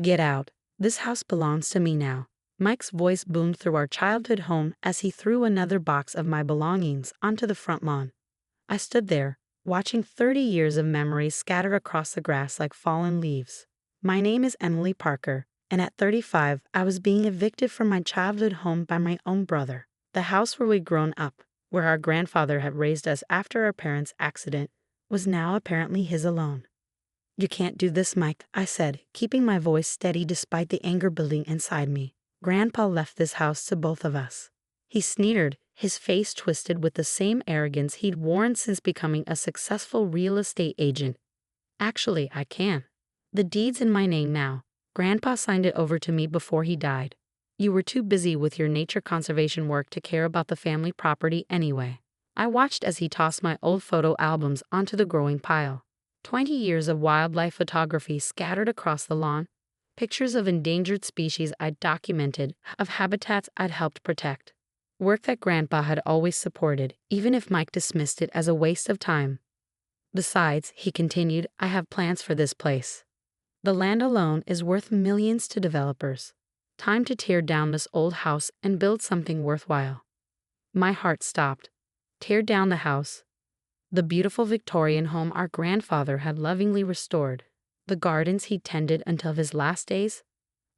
Get out. This house belongs to me now. Mike's voice boomed through our childhood home as he threw another box of my belongings onto the front lawn. I stood there, watching 30 years of memories scatter across the grass like fallen leaves. My name is Emily Parker, and at 35, I was being evicted from my childhood home by my own brother. The house where we'd grown up, where our grandfather had raised us after our parents' accident, was now apparently his alone. "You can't do this, Mike," I said, keeping my voice steady despite the anger building inside me. "Grandpa left this house to both of us." He sneered, his face twisted with the same arrogance he'd worn since becoming a successful real estate agent. "Actually, I can. The deed's in my name now. Grandpa signed it over to me before he died. You were too busy with your nature conservation work to care about the family property anyway." I watched as he tossed my old photo albums onto the growing pile. 20 years of wildlife photography scattered across the lawn, pictures of endangered species I'd documented, of habitats I'd helped protect. Work that Grandpa had always supported, even if Mike dismissed it as a waste of time. "Besides," he continued, "I have plans for this place. The land alone is worth millions to developers. Time to tear down this old house and build something worthwhile." My heart stopped. Tear down the house? The beautiful Victorian home our grandfather had lovingly restored, the gardens he tended until his last days?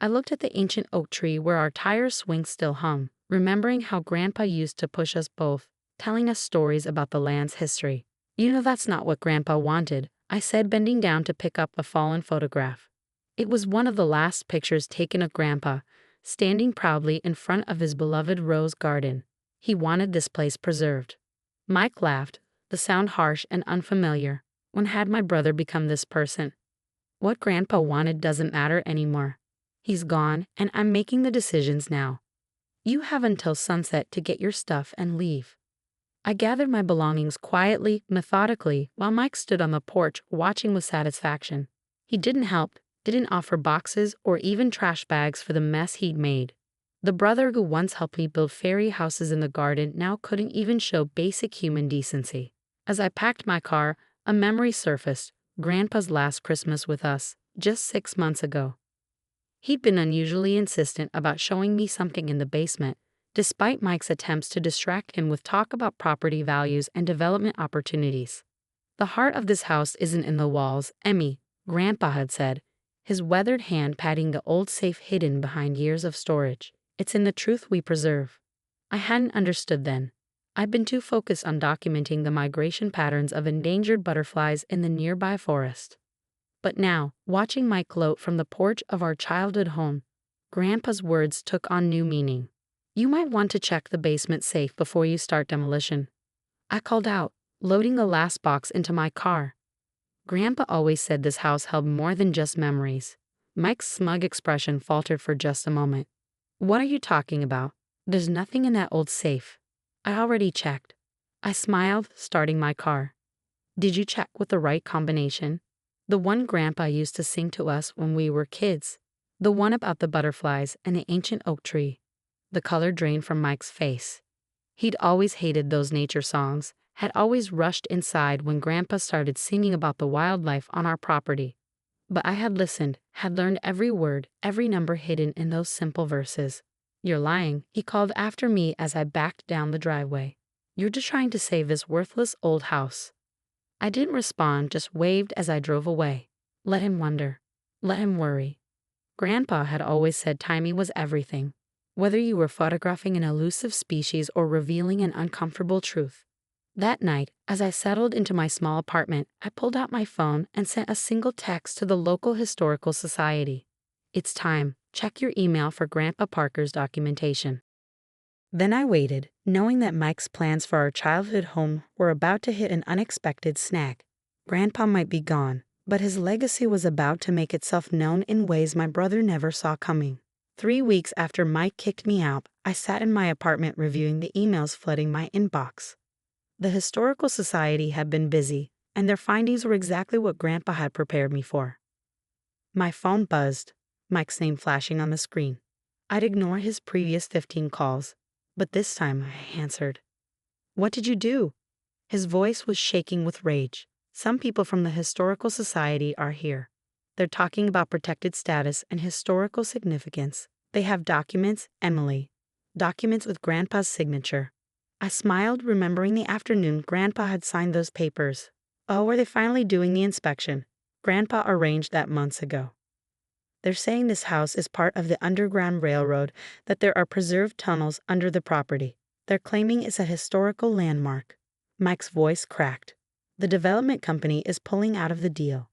I looked at the ancient oak tree where our tire swings still hung, remembering how Grandpa used to push us both, telling us stories about the land's history. "You know that's not what Grandpa wanted," I said, bending down to pick up a fallen photograph. It was one of the last pictures taken of Grandpa, standing proudly in front of his beloved rose garden. He wanted this place preserved. Mike laughed, the sound harsh and unfamiliar. When had my brother become this person? What Grandpa wanted doesn't matter anymore. He's gone, and I'm making the decisions now. You have until sunset to get your stuff and leave. I gathered my belongings quietly, methodically, while Mike stood on the porch watching with satisfaction. He didn't help, didn't offer boxes or even trash bags for the mess he'd made. The brother who once helped me build fairy houses in the garden now couldn't even show basic human decency. As I packed my car, a memory surfaced, Grandpa's last Christmas with us, just 6 months ago. He'd been unusually insistent about showing me something in the basement, despite Mike's attempts to distract him with talk about property values and development opportunities. "The heart of this house isn't in the walls, Emmy," Grandpa had said, his weathered hand patting the old safe hidden behind years of storage. "It's in the truth we preserve." I hadn't understood then. I'd been too focused on documenting the migration patterns of endangered butterflies in the nearby forest. But now, watching Mike gloat from the porch of our childhood home, Grandpa's words took on new meaning. "You might want to check the basement safe before you start demolition." I called out, loading the last box into my car. Grandpa always said this house held more than just memories. Mike's smug expression faltered for just a moment. "What are you talking about? There's nothing in that old safe." "I already checked." I smiled, starting my car. "Did you check with the right combination? The one Grandpa used to sing to us when we were kids. The one about the butterflies and the ancient oak tree." The color drained from Mike's face. He'd always hated those nature songs, had always rushed inside when Grandpa started singing about the wildlife on our property. But I had listened, had learned every word, every number hidden in those simple verses. "You're lying," he called after me as I backed down the driveway. "You're just trying to save this worthless old house." I didn't respond, just waved as I drove away. Let him wonder. Let him worry. Grandpa had always said timing was everything, whether you were photographing an elusive species or revealing an uncomfortable truth. That night, as I settled into my small apartment, I pulled out my phone and sent a single text to the local historical society. "It's time. Check your email for Grandpa Parker's documentation." Then I waited, knowing that Mike's plans for our childhood home were about to hit an unexpected snag. Grandpa might be gone, but his legacy was about to make itself known in ways my brother never saw coming. 3 weeks after Mike kicked me out, I sat in my apartment reviewing the emails flooding my inbox. The Historical Society had been busy, and their findings were exactly what Grandpa had prepared me for. My phone buzzed, Mike's name flashing on the screen. I'd ignore his previous 15 calls, but this time I answered. "What did you do?" His voice was shaking with rage. "Some people from the Historical Society are here." They're talking about protected status and historical significance. They have documents, Emily. Documents with Grandpa's signature. I smiled, remembering the afternoon Grandpa had signed those papers. Oh, were they finally doing the inspection? Grandpa arranged that months ago. They're saying this house is part of the Underground Railroad, that there are preserved tunnels under the property. They're claiming it's a historical landmark. Mike's voice cracked. The development company is pulling out of the deal.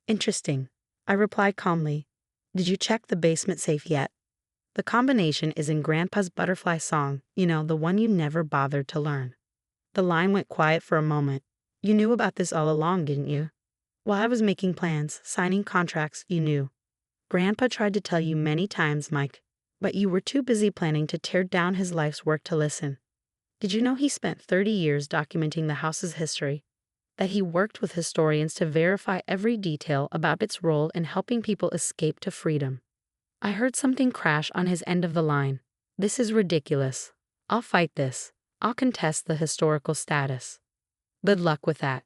Interesting. I replied calmly. Did you check the basement safe yet? The combination is in Grandpa's butterfly song, the one you never bothered to learn. The line went quiet for a moment. You knew about this all along, didn't you? While I was making plans, signing contracts, you knew. Grandpa tried to tell you many times, Mike, but you were too busy planning to tear down his life's work to listen. Did you know he spent 30 years documenting the house's history? That he worked with historians to verify every detail about its role in helping people escape to freedom? I heard something crash on his end of the line. This is ridiculous. I'll fight this. I'll contest the historical status. Good luck with that.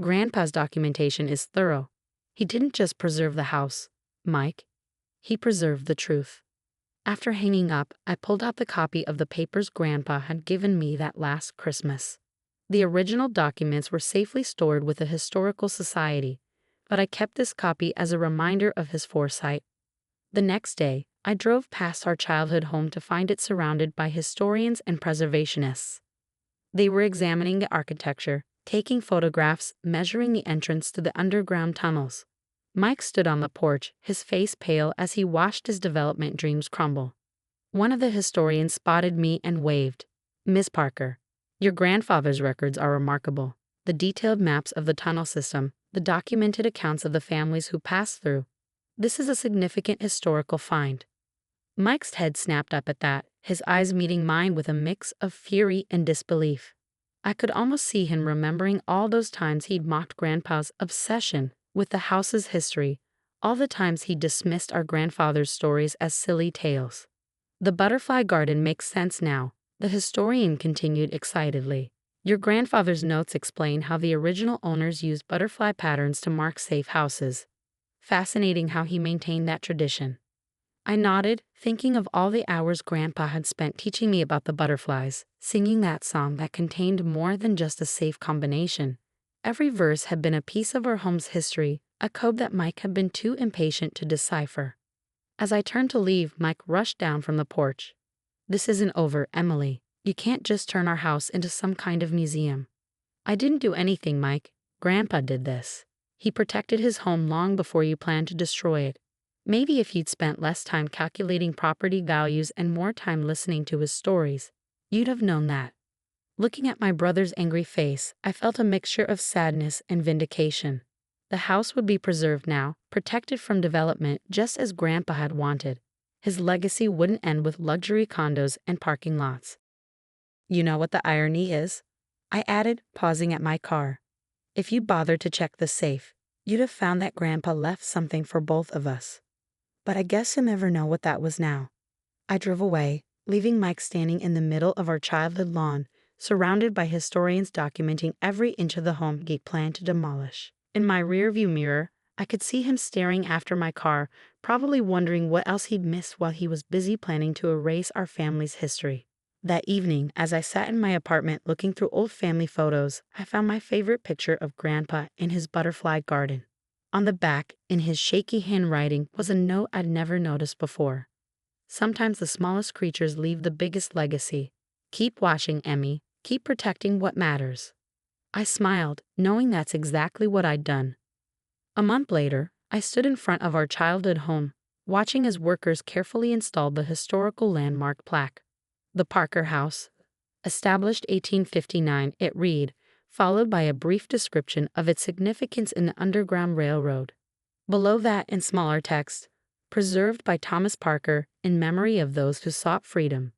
Grandpa's documentation is thorough. He didn't just preserve the house, Mike. He preserved the truth. After hanging up, I pulled out the copy of the papers Grandpa had given me that last Christmas. The original documents were safely stored with the Historical Society, but I kept this copy as a reminder of his foresight. The next day, I drove past our childhood home to find it surrounded by historians and preservationists. They were examining the architecture, taking photographs, measuring the entrance to the underground tunnels. Mike stood on the porch, his face pale as he watched his development dreams crumble. One of the historians spotted me and waved. Miss Parker, your grandfather's records are remarkable. The detailed maps of the tunnel system, the documented accounts of the families who passed through. This is a significant historical find. Mike's head snapped up at that, his eyes meeting mine with a mix of fury and disbelief. I could almost see him remembering all those times he'd mocked Grandpa's obsession with the house's history, all the times he dismissed our grandfather's stories as silly tales. The butterfly garden makes sense now, the historian continued excitedly. Your grandfather's notes explain how the original owners used butterfly patterns to mark safe houses. Fascinating how he maintained that tradition. I nodded, thinking of all the hours Grandpa had spent teaching me about the butterflies, singing that song that contained more than just a safe combination. Every verse had been a piece of our home's history, a code that Mike had been too impatient to decipher. As I turned to leave, Mike rushed down from the porch. This isn't over, Emily. You can't just turn our house into some kind of museum. I didn't do anything, Mike. Grandpa did this. He protected his home long before you planned to destroy it. Maybe if you'd spent less time calculating property values and more time listening to his stories, you'd have known that. Looking at my brother's angry face, I felt a mixture of sadness and vindication. The house would be preserved now, protected from development just as Grandpa had wanted. His legacy wouldn't end with luxury condos and parking lots. You know what the irony is? I added, pausing at my car. If you bothered to check the safe, you'd have found that Grandpa left something for both of us. But I guess you'll never know what that was now. I drove away, leaving Mike standing in the middle of our childhood lawn, surrounded by historians documenting every inch of the home he planned to demolish. In my rearview mirror, I could see him staring after my car, probably wondering what else he'd missed while he was busy planning to erase our family's history. That evening, as I sat in my apartment looking through old family photos, I found my favorite picture of Grandpa in his butterfly garden. On the back, in his shaky handwriting, was a note I'd never noticed before. Sometimes the smallest creatures leave the biggest legacy. Keep watching, Emmy. Keep protecting what matters. I smiled, knowing that's exactly what I'd done. A month later, I stood in front of our childhood home, watching as workers carefully installed the historical landmark plaque. The Parker House. Established 1859, it read, followed by a brief description of its significance in the Underground Railroad. Below that, in smaller text, preserved by Thomas Parker in memory of those who sought freedom.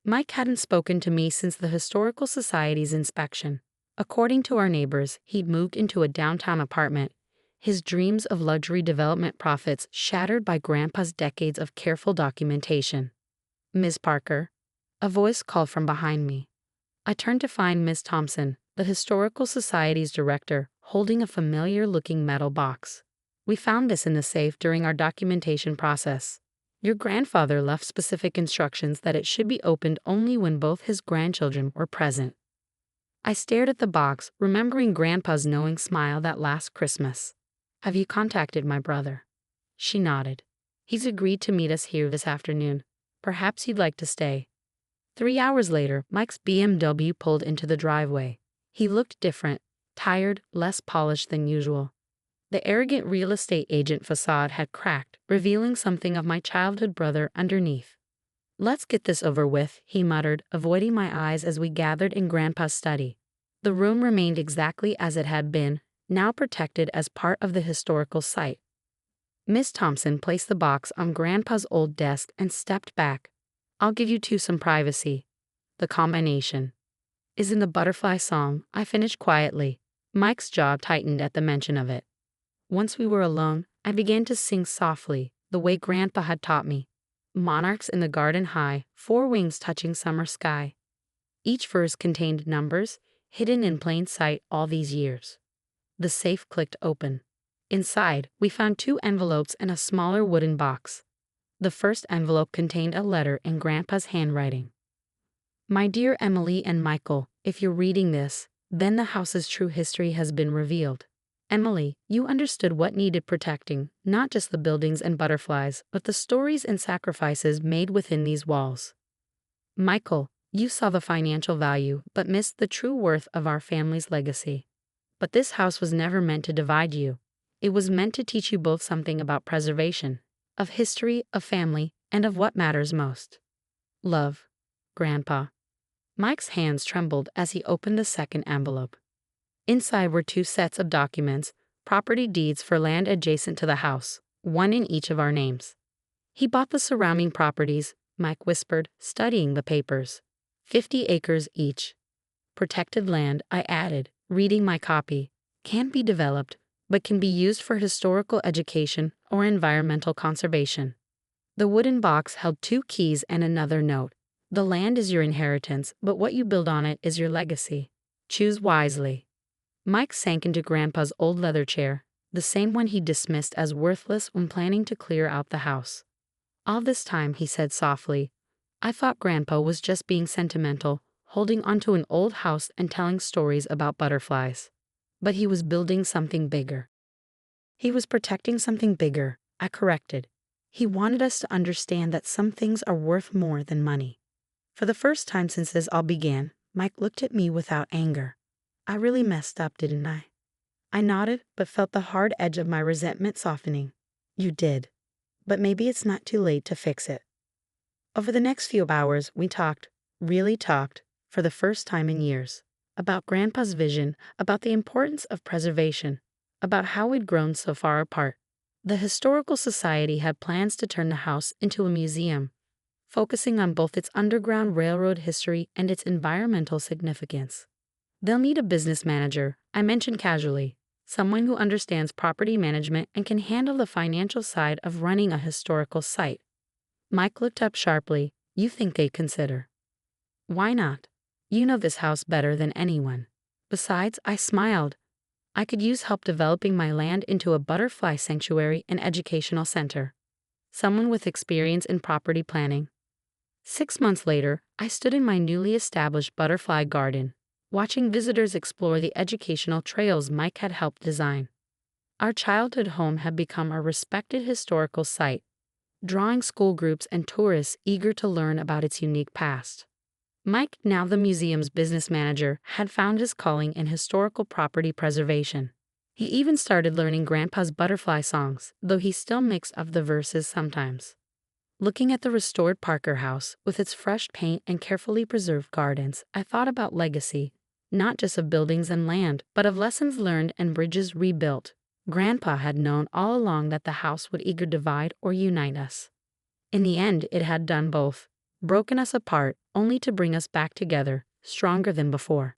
Mike hadn't spoken to me since the Historical Society's inspection. According to our neighbors, he'd moved into a downtown apartment, his dreams of luxury development profits shattered by Grandpa's decades of careful documentation. Ms. Parker. A voice called from behind me. I turned to find Miss Thompson, the Historical Society's director, holding a familiar-looking metal box. We found this in the safe during our documentation process. Your grandfather left specific instructions that it should be opened only when both his grandchildren were present. I stared at the box, remembering Grandpa's knowing smile that last Christmas. Have you contacted my brother? She nodded. He's agreed to meet us here this afternoon. Perhaps you'd like to stay. 3 hours later, Mike's BMW pulled into the driveway. He looked different, tired, less polished than usual. The arrogant real estate agent facade had cracked, revealing something of my childhood brother underneath. Let's get this over with, he muttered, avoiding my eyes as we gathered in Grandpa's study. The room remained exactly as it had been, now protected as part of the historical site. Miss Thompson placed the box on Grandpa's old desk and stepped back. I'll give you two some privacy. The combination is in the butterfly song, I finished quietly. Mike's jaw tightened at the mention of it. Once we were alone, I began to sing softly, the way Grandpa had taught me. Monarchs in the garden high, 4 wings touching summer sky. Each verse contained numbers, hidden in plain sight all these years. The safe clicked open. Inside, we found 2 envelopes and a smaller wooden box. The first envelope contained a letter in Grandpa's handwriting. My dear Emily and Michael, if you're reading this, then the house's true history has been revealed. Emily, you understood what needed protecting, not just the buildings and butterflies, but the stories and sacrifices made within these walls. Michael, you saw the financial value, but missed the true worth of our family's legacy. But this house was never meant to divide you. It was meant to teach you both something about preservation, of history, of family, and of what matters most. Love, Grandpa. Mike's hands trembled as he opened the second envelope. Inside were 2 sets of documents, property deeds for land adjacent to the house, 1 in each of our names. He bought the surrounding properties, Mike whispered, studying the papers. 50 acres each. Protected land, I added, reading my copy, can't be developed, but can be used for historical education or environmental conservation. The wooden box held 2 keys and another note. The land is your inheritance, but what you build on it is your legacy. Choose wisely. Mike sank into Grandpa's old leather chair, the same one he dismissed as worthless when planning to clear out the house. All this time, he said softly, I thought Grandpa was just being sentimental, holding onto an old house and telling stories about butterflies. But he was building something bigger. He was protecting something bigger, I corrected. He wanted us to understand that some things are worth more than money. For the first time since this all began, Mike looked at me without anger. I really messed up, didn't I? I nodded, but felt the hard edge of my resentment softening. You did. But maybe it's not too late to fix it. Over the next few hours, we talked, really talked, for the first time in years, about Grandpa's vision, about the importance of preservation, about how we'd grown so far apart. The Historical Society had plans to turn the house into a museum, focusing on both its Underground Railroad history and its environmental significance. They'll need a business manager, I mentioned casually, someone who understands property management and can handle the financial side of running a historical site. Mike looked up sharply. You think they'd consider? Why not? You know this house better than anyone. Besides, I smiled. I could use help developing my land into a butterfly sanctuary and educational center. Someone with experience in property planning. 6 months later, I stood in my newly established butterfly garden, watching visitors explore the educational trails Mike had helped design. Our childhood home had become a respected historical site, drawing school groups and tourists eager to learn about its unique past. Mike, now the museum's business manager, had found his calling in historical property preservation. He even started learning Grandpa's butterfly songs, though he still mixed up the verses sometimes. Looking at the restored Parker House, with its fresh paint and carefully preserved gardens, I thought about legacy, not just of buildings and land, but of lessons learned and bridges rebuilt. Grandpa had known all along that the house would either divide or unite us. In the end, it had done both, broken us apart, only to bring us back together, stronger than before.